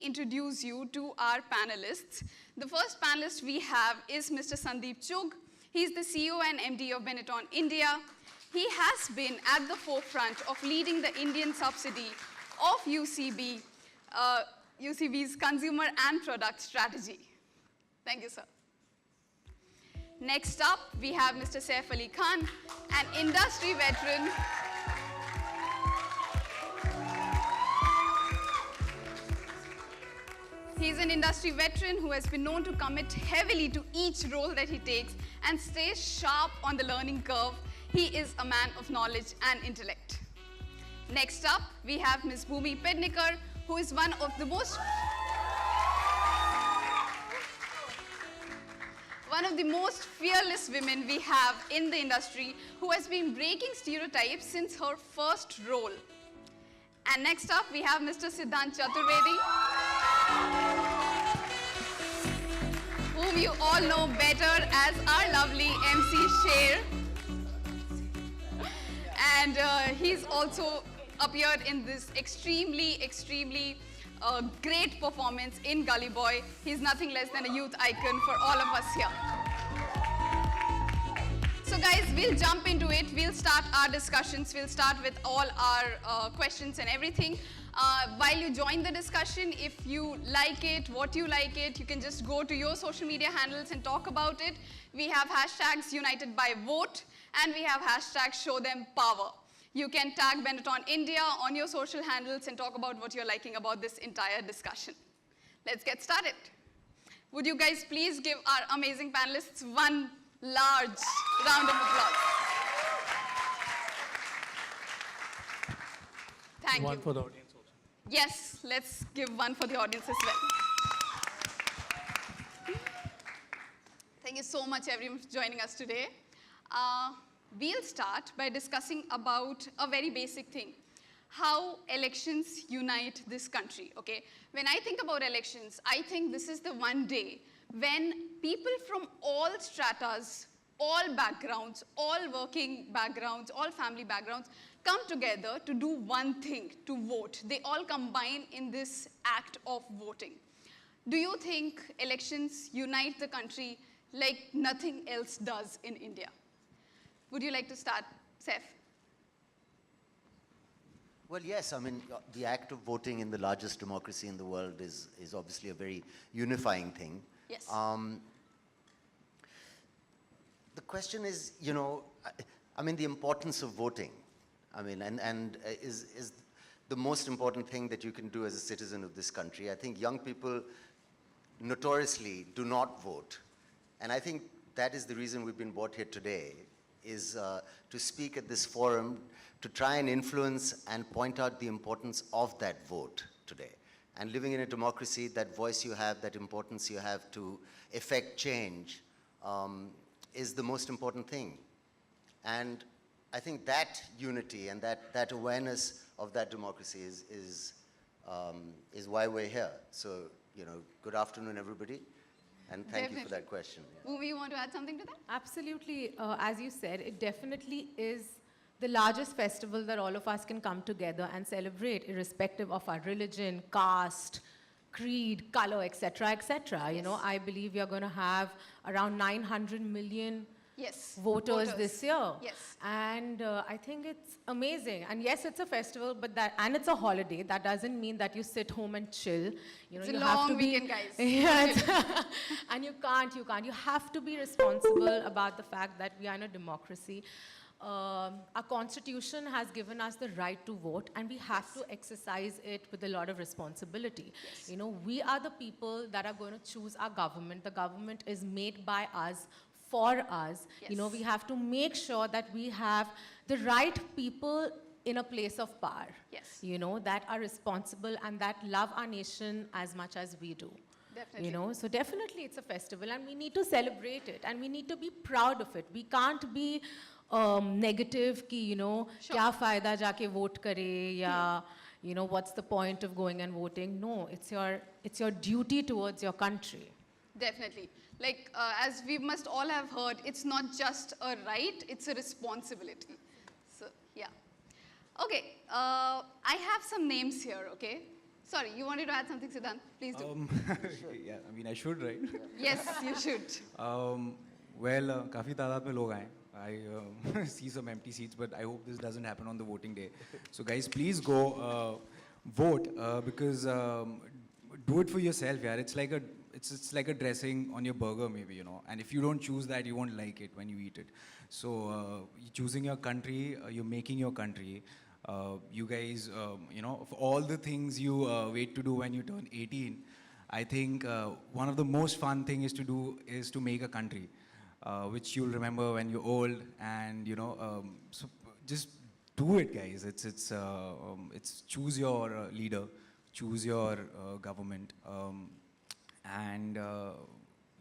introduce you to our panelists. The first panelist we have is Mr. Sandeep Chugh. He's the CEO and MD of Benetton India. He has been at the forefront of leading the Indian subsidy of UCB's consumer and product strategy. Thank you, sir. Next up, we have Mr. Saif Ali Khan, an industry veteran. He's an industry veteran who has been known to commit heavily to each role that he takes and stays sharp on the learning curve. He is a man of knowledge and intellect. Next up, we have Ms. Bhumi Pednekar, who is one of the most fearless women we have in the industry, who has been breaking stereotypes since her first role. And next up, we have Mr. Sidhant Chaturvedi, whom you all know better as our lovely MC Sher. And he's also appeared in this extremely great performance in Gully Boy. He's nothing less than a youth icon for all of us here. So guys, we'll jump into it. We'll start our discussions. We'll start with all our questions and everything. While you join the discussion, if you like it, what you like it, you can just go to your social media handles and talk about it. We have hashtags United by Vote, and we have hashtags Show Them Power. You can tag Benetton India on your social handles and talk about what you're liking about this entire discussion. Let's get started. Would you guys please give our amazing panelists one large round of applause? Thank you. One for the audience also. Yes, let's give one for the audience as well. Thank you so much, everyone, for joining us today. We'll start by discussing about a very basic thing: how elections unite this country, okay? When I think about elections, I think this is the one day when people from all stratas, all backgrounds, all working backgrounds, all family backgrounds come together to do one thing, to vote. They all combine in this act of voting. Do you think elections unite the country like nothing else does in India? Would you like to start, Saif? Well, yes. I mean, the act of voting in the largest democracy in the world is obviously a very unifying thing. Yes. The question is, you know, I mean, the importance of voting. I mean, and is the most important thing that you can do as a citizen of this country. I think young people notoriously do not vote. And I think that is the reason we've been brought here today, is to speak at this forum, to try and influence and point out the importance of that vote today. And living in a democracy, that voice you have, that importance you have to effect change is the most important thing. And I think that unity and that awareness of that democracy is why we're here. So, you know, good afternoon, everybody. And thank you for that question. Yeah. Bhumi, you want to add something to that? Absolutely. As you said, it definitely is the largest festival that all of us can come together and celebrate, irrespective of our religion, caste, creed, color, etc., etc. Yes. You know, I believe we are going to have around 900 million voters this year. Yes. And I think it's amazing. And yes, it's a festival, but and it's a holiday. That doesn't mean that you sit home and chill. You know, it's you a have long to be, weekend, guys. Yeah, and you can't. You have to be responsible about the fact that we are in a democracy. Our constitution has given us the right to vote, and we have to exercise it with a lot of responsibility. Yes. You know, we are the people that are going to choose our government. The government is made by us, for us. Yes. You know, we have to make sure that we have the right people in a place of power. Yes. You know, that are responsible and that love our nation as much as we do. Definitely. You know, so definitely it's a festival, and we need to celebrate it, and we need to be proud of it. We can't be negative ki, you know, kya fayda jaake vote kare, ya, you know, what's the point of going and voting? No, it's your duty towards your country. Definitely. Like, as we must all have heard, it's not just a right, it's a responsibility. So, yeah. Okay, I have some names here, okay? Sorry, you wanted to add something, Sidhant? Please do. Yeah, I mean, I should, right? Yes, you should. Well, काफी तादाद में लोग आए. I see some empty seats, but I hope this doesn't happen on the voting day. So guys, please go vote because do it for yourself, yeah. It's like a dressing on your burger, maybe, you know. And if you don't choose that, you won't like it when you eat it. So choosing your country, you're making your country. You guys, you know, of all the things you wait to do when you turn 18, I think one of the most fun thing is to make a country, which you'll remember when you're old, and you know, so just do it, guys. It's choose your leader, choose your government, and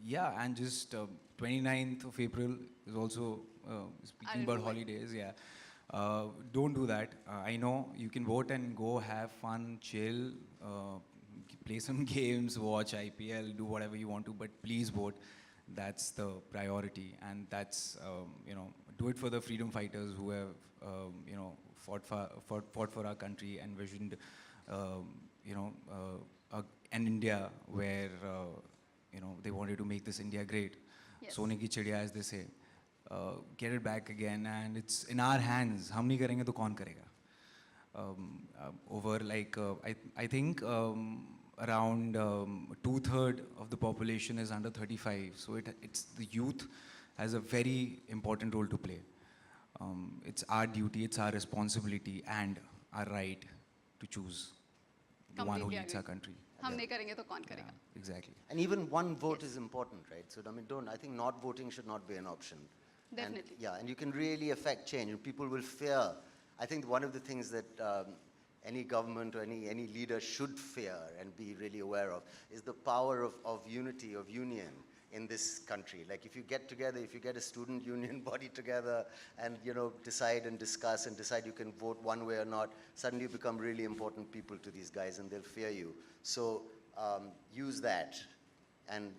yeah, and just 29th of April is also speaking about holidays, yeah. Don't do that. I know you can vote and go have fun, chill, play some games, watch IPL, do whatever you want to, but please vote. That's the priority, and that's you know, do it for the freedom fighters who have you know, fought for our country and envisioned you know, an India where you know, they wanted to make this India great. Yes. Sone ki chidiya, as they say. Get it back again, and it's in our hands. हम नहीं करेंगे तो कौन करेगा? Over like I think around 2/3 of the population is under 35, so it's the youth has a very important role to play. It's our duty, it's our responsibility, and our right to choose the one who Completely leads our agree. country. हम नहीं करेंगे तो कौन करेगा? Exactly. And even one vote is important, right? So I think not voting should not be an option. Definitely. And, yeah, and you can really affect change. And people will fear. I think one of the things that any government or any leader should fear and be really aware of is the power of unity, of union in this country. Like if you get together, if you get a student union body together and, you know, decide and discuss and decide you can vote one way or not, suddenly you become really important people to these guys and they'll fear you. So use that and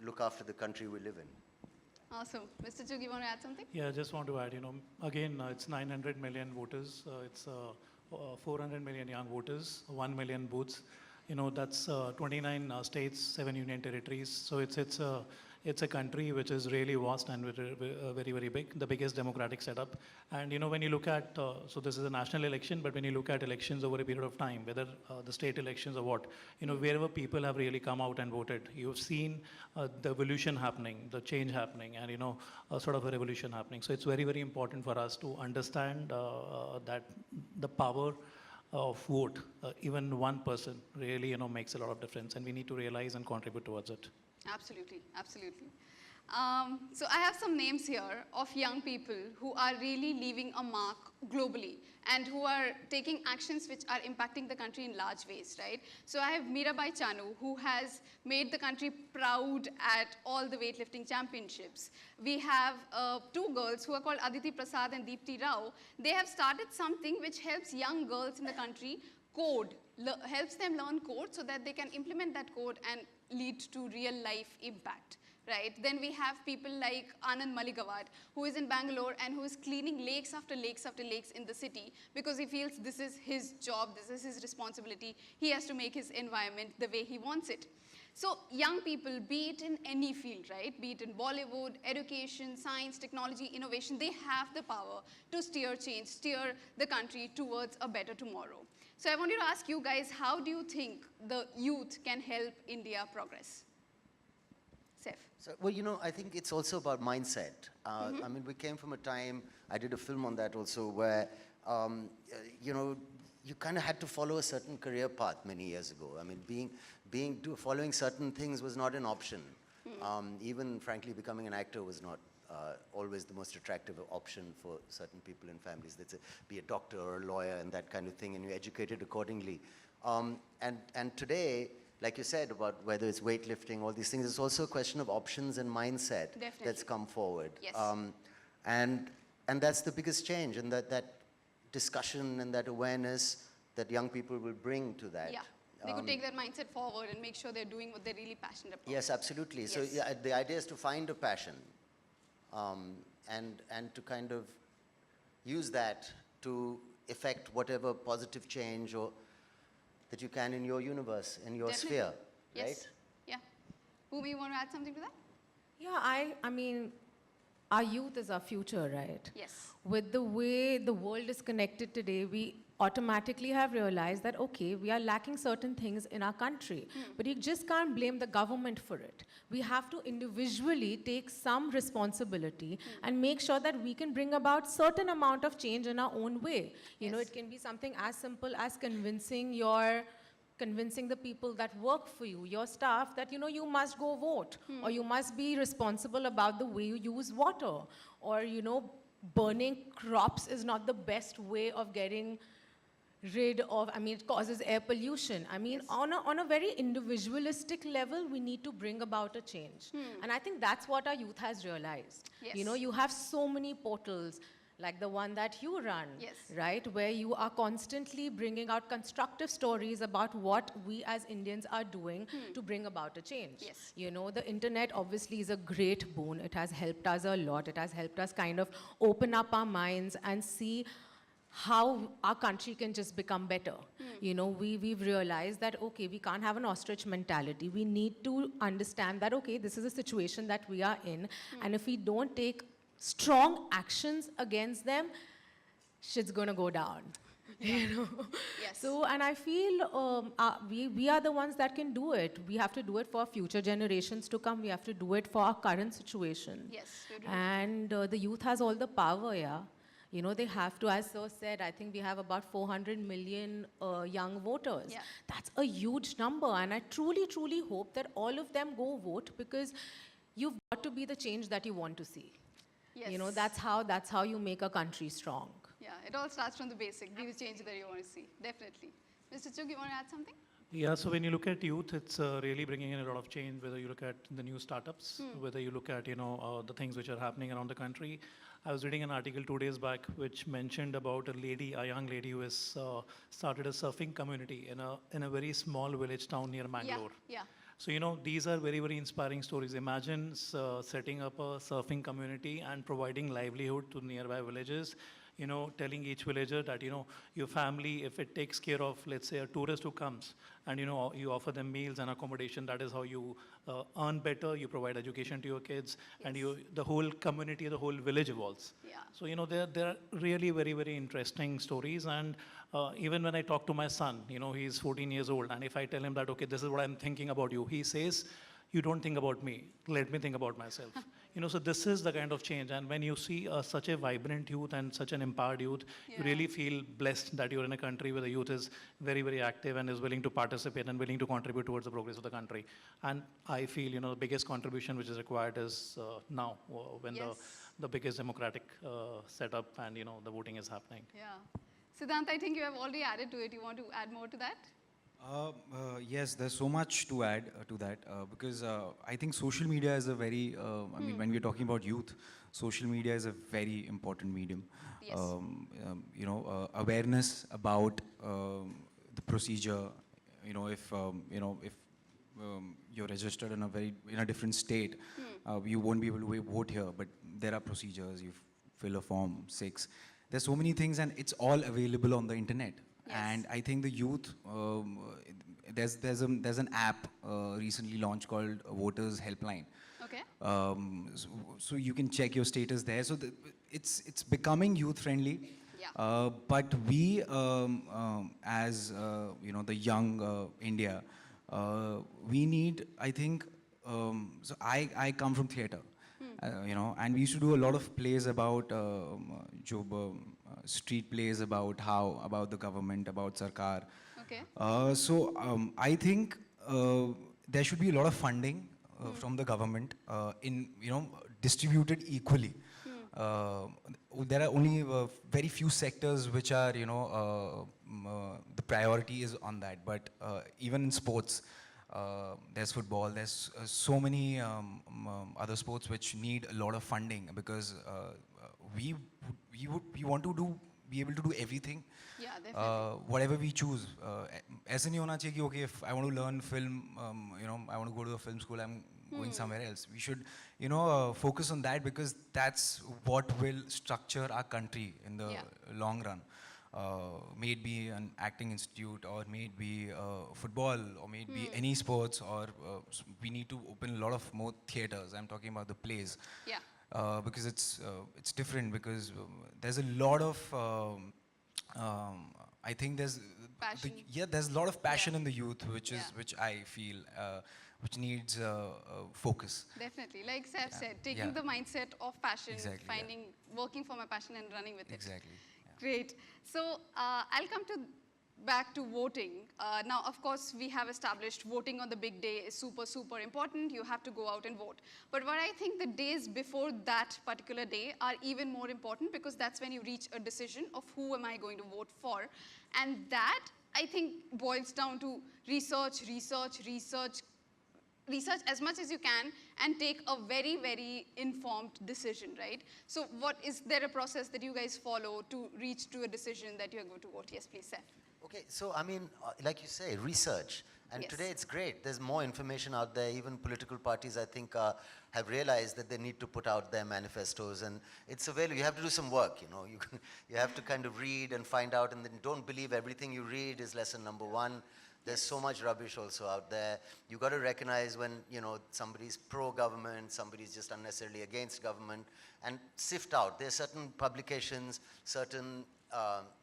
look after the country we live in. Awesome. Mr. Chug, you want to add something? Yeah, I just want to add, you know, again, it's 900 million voters, it's 400 million young voters, 1 million booths. You know, that's 29 states, 7 union territories. So it's a country which is really vast and very, very big, the biggest democratic setup. And, you know, when you look at, so this is a national election, but when you look at elections over a period of time, whether the state elections or what, you know, wherever people have really come out and voted, you've seen the evolution happening, the change happening, and, you know, sort of a revolution happening. So it's very, very important for us to understand that the power of vote, even one person really, you know, makes a lot of difference, and we need to realize and contribute towards it. Absolutely, absolutely. So I have some names here of young people who are really leaving a mark globally and who are taking actions which are impacting the country in large ways, right? So I have Mirabai Chanu, who has made the country proud at all the weightlifting championships. We have 2 girls who are called Aditi Prasad and Deepti Rao. They have started something which helps young girls in the country code, helps them learn code so that they can implement that code and lead to real life impact, right? Then we have people like Anand Maligawad, who is in Bangalore and who is cleaning lakes after lakes after lakes in the city because he feels this is his job, this is his responsibility. He has to make his environment the way he wants it. So young people, be it in any field, right? Be it in Bollywood, education, science, technology, innovation, they have the power to steer change, steer the country towards a better tomorrow. So I wanted to ask you guys, how do you think the youth can help India progress? Saif. So, well, you know, I think it's also about mindset. I mean, we came from a time, I did a film on that also, where, you know, you kind of had to follow a certain career path many years ago. I mean, following certain things was not an option. Even, frankly, becoming an actor was not always the most attractive option for certain people and families. That's be a doctor or a lawyer and that kind of thing, and you're educated accordingly. And today, like you said, about whether it's weightlifting, all these things, it's also a question of options and mindset that's come forward. Yes. And that's the biggest change, and that discussion and that awareness that young people will bring to that. Yeah. They could take that mindset forward and make sure they're doing what they're really passionate about. Yes, absolutely. Yes. So yeah, the idea is to find a passion and to kind of use that to effect whatever positive change or that you can in your universe, in your Definitely. sphere, Yes. right? Yeah. Bhumi, you want to add something to that? Yeah, I mean, our youth is our future, right? Yes. With the way the world is connected today, we automatically have realized that, okay, we are lacking certain things in our country, but you just can't blame the government for it. We have to individually take some responsibility and make sure that we can bring about certain amount of change in our own way. You know, Yes. it can be something as simple as convincing the people that work for you, your staff, that you must go vote, or you must be responsible about the way you use water, or burning crops is not the best way of getting rid of, it causes air pollution. Yes. On a very individualistic level, we need to bring about a change. And I think that's what our youth has realized. Yes. You have so many portals, like the one that you run, Yes. right? Where you are constantly bringing out constructive stories about what we as Indians are doing to bring about a change. Yes. The internet obviously is a great boon. It has helped us a lot. It has helped us kind of open up our minds and see how our country can just become better. We've realized that, okay, we can't have an ostrich mentality. We need to understand that, okay, this is a situation that we are in, and if we don't take strong actions against them, shit's gonna go down. Yes. So, and I feel we are the ones that can do it. We have to do it for future generations to come. We have to do it for our current situation. Yes, you do. And the youth has all the power, yeah. They have to, as Sir said, I think we have about 400 million young voters. Yeah. That's a huge number, and I truly, truly hope that all of them go vote, because you've got to be the change that you want to see. Yes. That's how you make a country strong. Yeah, it all starts from the basic. Be the change that you want to see. Definitely. Mr. Chug, you want to add something? Yeah, so when you look at youth, it's really bringing in a lot of change, whether you look at the new startups, whether you look at, the things which are happening around the country. I was reading an article 2 days back which mentioned about a young lady who has started a surfing community in a very small village town near Mangalore. Yeah. So, these are very, very inspiring stories. Imagine setting up a surfing community and providing livelihood to nearby villages, telling each villager that, your family, if it takes care of, let's say, a tourist who comes and, you offer them meals and accommodation, that is how you earn better, you provide education to your kids, and the whole community, the whole village evolves. Yeah. So, there are really very, very interesting stories. And even when I talk to my son, he's 14 years old, and if I tell him that, okay, this is what I'm thinking about you, he says, you don't think about me, let me think about myself. So this is the kind of change. And when you see such a vibrant youth and such an empowered youth, you really feel blessed that you're in a country where the youth is very, very active and is willing to participate and willing to contribute towards the progress of the country. And I feel, the biggest contribution which is required is now, when the biggest democratic setup and, the voting is happening. Yeah. Siddhant, I think you have already added to it. You want to add more to that? Yes, there's so much to add to that, because I think social media is a very, when we're talking about youth, social media is a very important medium. Yes. Awareness about the procedure, if you're registered in a different state, you won't be able to vote here, but there are procedures. You fill a form 6. There's so many things, and it's all available on the internet. Yes. And I think the youth, there's an app recently launched called Voters Helpline. Okay. So you can check your status there. So it's becoming youth friendly. Yeah. But we, as the young India, we need, I think. So I come from theatre. And we used to do a lot of plays about street plays about the government, about Sarkar. Okay. I think there should be a lot of funding from the government distributed equally. There are only very few sectors which are, the priority is on that. But even in sports, there's football, there's so many other sports which need a lot of funding, because we want to be able to do everything. Yeah, definitely. Whatever we choose. ऐसे नहीं होना चाहिए कि okay, if I want to learn film, I want to go to a film school, I'm going somewhere else. We should, focus on that, because that's what will structure our country in the long run. may it be an acting institute, or may it be football, or may it be any sports, or we need to open a lot of more theaters. I'm talking about the plays. Yeah. Because it's different, because there's a lot of I think Passion. there's a lot of passion Yeah. in the youth, which is Yeah. which I feel which needs focus. Definitely. Like Saif said, taking Yeah. the mindset of passion, Exactly, yeah. finding, working for my passion and running with it. Exactly. Yeah. Great. So I'll come back to voting. Now, of course, we have established voting on the big day is super, super important. You have to go out and vote. But what I think the days before that particular day are even more important, because that's when you reach a decision of who am I going to vote for. And that, I think, boils down to research as much as you can and take a very, very informed decision, right? So is there a process that you guys follow to reach to a decision that you're going to vote? Yes, please, Saif. Okay, so I mean, like you say, research. And Yes. today it's great. There's more information out there. Even political parties, I think, have realized that they need to put out their manifestos. And it's available. You have to do some work, you know. You have to kind of read and find out. And then don't believe everything you read is lesson number one. There's so much rubbish also out there. You got to recognize when, you know, somebody's pro-government, somebody's just unnecessarily against government, and sift out. There's certain publications, certain,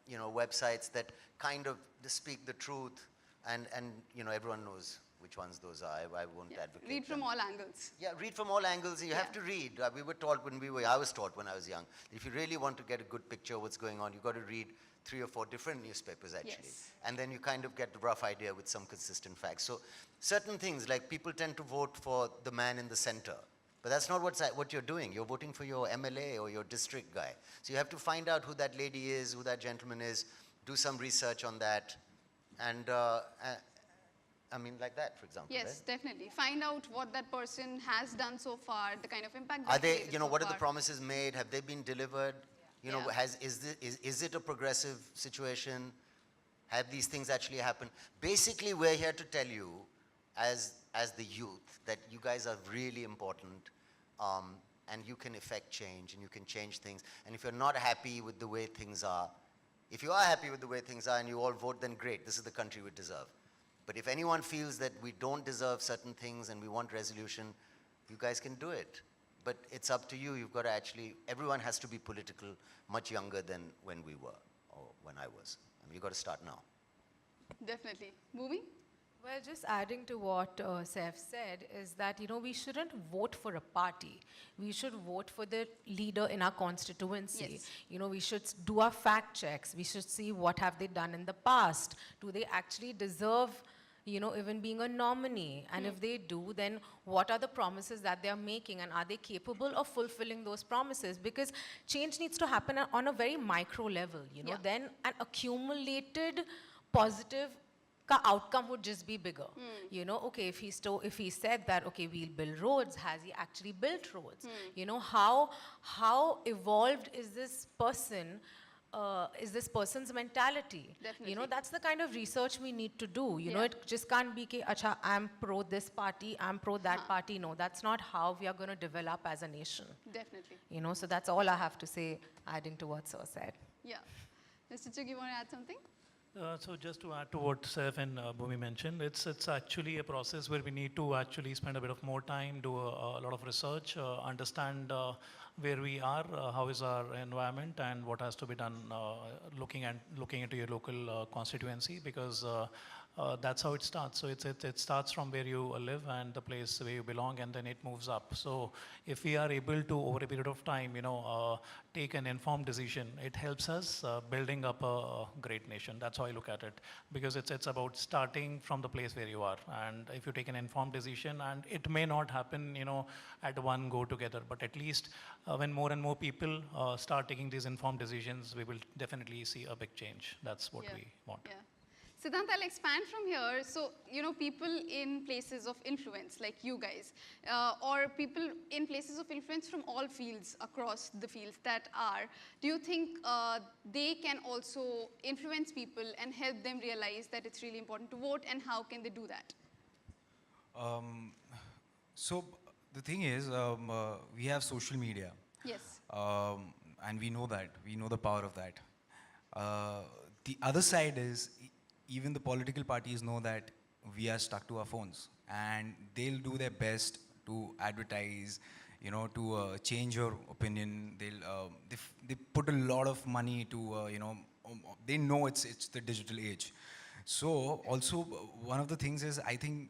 you know, websites that kind of speak the truth, and you know, everyone knows which ones those are. I won't advocate Read from them. all angles. Yeah, read from all angles. You have to read. We were taught I was taught when I was young. If you really want to get a good picture of what's going on, you've got to read 3 or 4 different newspapers, actually. Yes. And then you kind of get the rough idea with some consistent facts. So certain things, like people tend to vote for the man in the center. But that's not what you're doing. You're voting for your MLA or your district guy. So you have to find out who that lady is, who that gentleman is, do some research on that. And I mean, like that, for example. Yes, right? definitely. Find out what that person has done so far, the kind of impact Are they've they, created you know, so what are the far. promises made? Have they been delivered? You know, Yeah. is it a progressive situation? Have these things actually happened? Basically, we're here to tell you, as the youth, that you guys are really important, and you can effect change, and you can change things. And if you're not happy with the way things are, if you are happy with the way things are and you all vote, then great, this is the country we deserve. But if anyone feels that we don't deserve certain things and we want resolution, you guys can do it. But it's up to you. You've got to actually, everyone has to be political much younger than when we were, or when I was. I mean, you've got to start now. Definitely. Moving? Well, just adding to what Saif said is that, you know, we shouldn't vote for a party. We should vote for the leader in our constituency. Yes. You know, we should do our fact checks. We should see what have they done in the past. Do they actually deserve, you know, even being a nominee? And if they do, then what are the promises that they are making? And are they capable of fulfilling those promises? Because change needs to happen on a very micro level, you know. Yeah. Then an accumulated positive outcome would just be bigger. You know, okay, if he said that, okay, we'll build roads, has he actually built roads? You know, how evolved is this person? Is this person's mentality? Definitely. You know, that's the kind of research we need to do. You know, Yeah. it just can't be, acha, I'm pro this party, I'm pro that party. No, that's not how we are going to develop as a nation. Definitely. You know, so that's all I have to say, adding to what Sir said. Yeah. Mr. Chugh, you want to add something? So just to add to what Saif and Bhumi mentioned, it's actually a process where we need to actually spend a bit of more time, do a lot of research, understand where we are, how is our environment, and what has to be done looking into your local constituency, because that's how it starts. So it starts from where you live and the place where you belong, and then it moves up. So if we are able to, over a period of time, you know, take an informed decision, it helps us building up a great nation. That's how I look at it, because it's about starting from the place where you are. And if you take an informed decision, and it may not happen, you know, at one go together, but at least when more and more people start taking these informed decisions, we will definitely see a big change. That's what we want. Yeah. Sidhant, I'll expand from here. So, you know, people in places of influence, like you guys, or people in places of influence from all fields, across the fields that are, do you think they can also influence people and help them realize that it's really important to vote, and how can they do that? So the thing is, we have social media. Yes. And we know that. We know the power of that. Uh, the other side is even the political parties know that we are stuck to our phones, and they'll do their best to advertise, to change your opinion. They put a lot of money to they know it's the digital age. So also one of the things is I think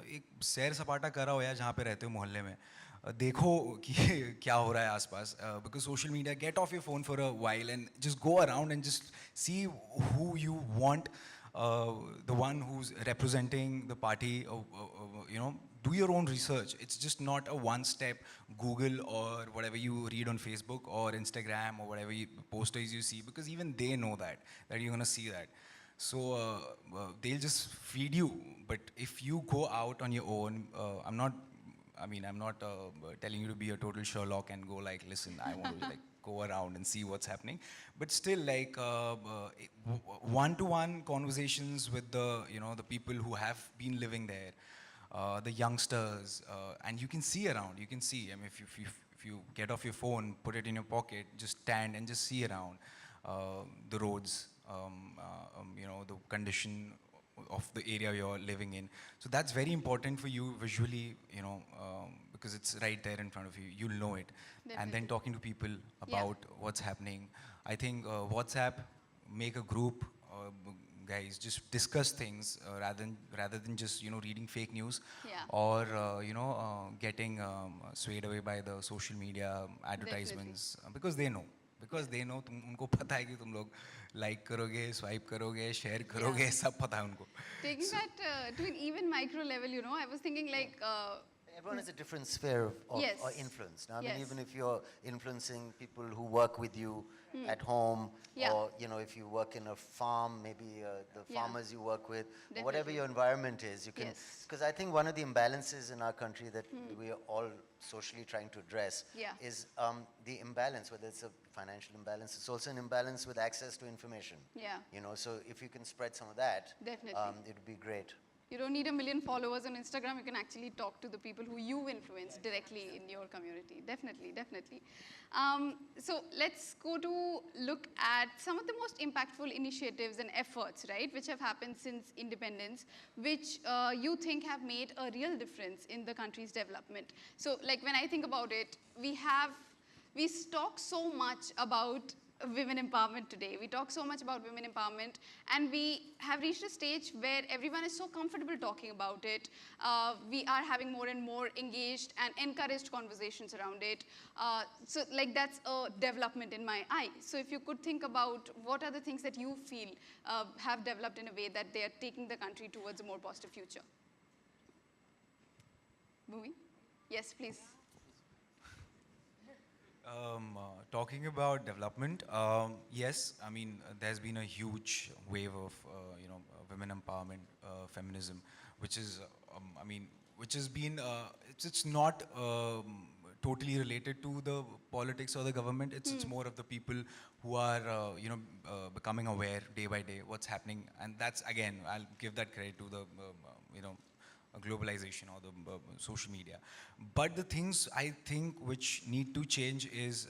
एक सैर सपाटा करा हो यार जहाँ पे रहते हो मोहल्ले में देखो कि क्या हो रहा है आसपास because social media, get off your phone for a while and just go around and just see who you want, the one who's representing the party, do your own research. It's just not a one step Google or whatever you read on Facebook or Instagram or whatever posters you see, because even they know that you're going to see that. So they'll just feed you. But if you go out on your own, I'm not telling you to be a total Sherlock and go like, listen, I want to like go around and see what's happening. But still, like one-to-one conversations with the people who have been living there, the youngsters, and you can see around. You can see. I mean, if you get off your phone, put it in your pocket, just stand and just see around the roads, the condition of the area you're living in. So that's very important for you visually, because it's right there in front of you. You'll know it. Definitely. And then talking to people about what's happening. I think WhatsApp, make a group, guys, just discuss things rather than just reading fake news or getting swayed away by the social media advertisements, because they know. उनको पता है कि तुम लोग like करोगे, swipe करोगे, share करोगे, सब पता है उनको. Taking that to an even micro level, I was thinking like. Everyone has a different sphere of Yes. influence. Now, I Yes. mean, even if you're influencing people who work with you at home, or if you work in a farm, maybe the farmers you work with, or whatever your environment is, you can. Because I think one of the imbalances in our country that we are all socially trying to address is the imbalance, whether it's a financial imbalance, it's also an imbalance with access to information. Yeah. So if you can spread some of that, Definitely. it would be great. You don't need 1 million followers on Instagram. You can actually talk to the people who you influence directly in your community. Definitely, definitely. So let's go to look at some of the most impactful initiatives and efforts, right, which have happened since independence, which you think have made a real difference in the country's development. So like when I think about it, we talk so much about women empowerment today. We talk so much about women empowerment, and we have reached a stage where everyone is so comfortable talking about it. We are having more and more engaged and encouraged conversations around it. So like that's a development in my eye. So if you could think about what are the things that you feel have developed in a way that they are taking the country towards a more positive future. Bhumi? Yes, please. Talking about development, yes, I mean, there's been a huge wave of, women empowerment, feminism, which is, which has been, it's not totally related to the politics or the government. It's more of the people who are, becoming aware day by day what's happening. And that's, again, I'll give that credit to the, globalization or the social media. But the things I think which need to change is